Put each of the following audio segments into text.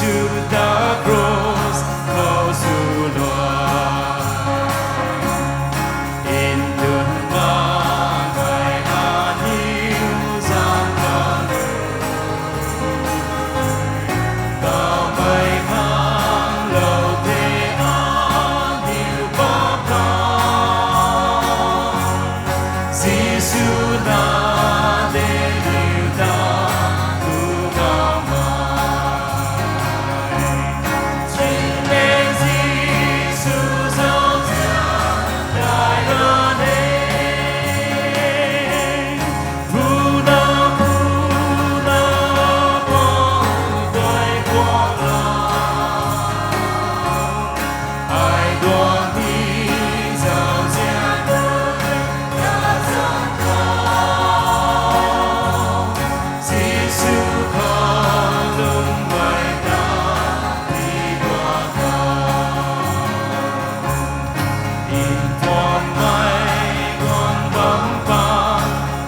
to the cross, khâu su loa. In đường ba ngày an hiu gian con cao mây khang lâu thế an hiu ba con. Giêsu na để liu ta tu cao mai. Chính lên Giêsu dấu chân đại ra đây. Phu na bóng quay qua lòng. Ai đoan đi giàu gian đã gian con. Giêsu con lung mây ta đi qua con. In thoáng mây con bóng ba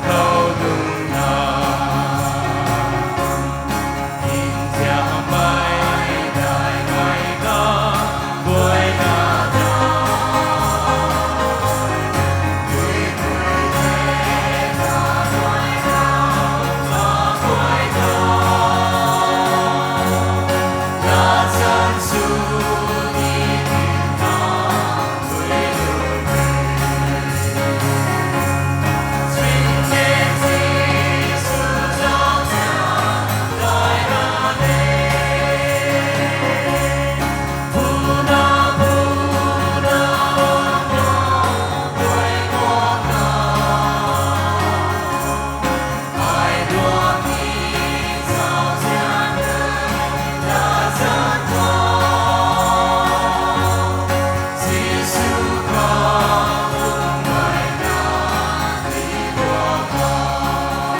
khâu lung nào. In theo mây đại ngày ca vui na đau. Vui vui thế ta vui đau ta vui đau. Là dân su đi tìm ta vui đường về. Chính nên Giêsu dấu chân đại ra đây. Phu na bóng quay qua lòng. Ai đoan đi giàu gian đã gian con. Giêsu con lung mây ta đi qua con.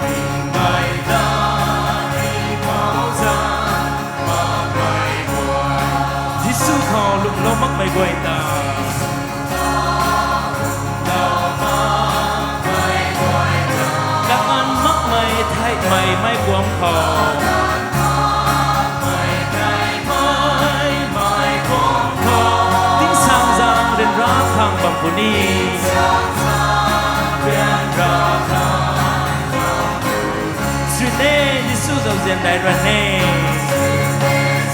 Mình bay ta đi mau gian mà quay qua. Giêsu con lung lâu mắc mây quay ta. Lâu mắc mây quay ta. Cảm ơn mắc mây thay mây mây quam khò. Mây thay mây mây quam khò. Tiếng sang giang đến ra thang bằng phụ ni. Đến ra thang bằng phụ ni. Duyên nê Giêsu dấu diện đại ra nê.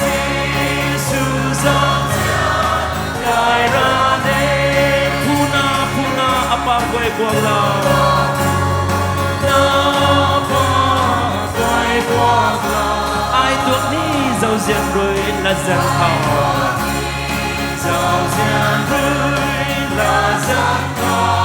Giêsu dấu diện đại ra nê. Phu na Apaap guay qua lòng. Apaap guay qua lòng. Ai tuột ni dấu diện rồi là gian thảo. Dấu diện rồi là gian thảo.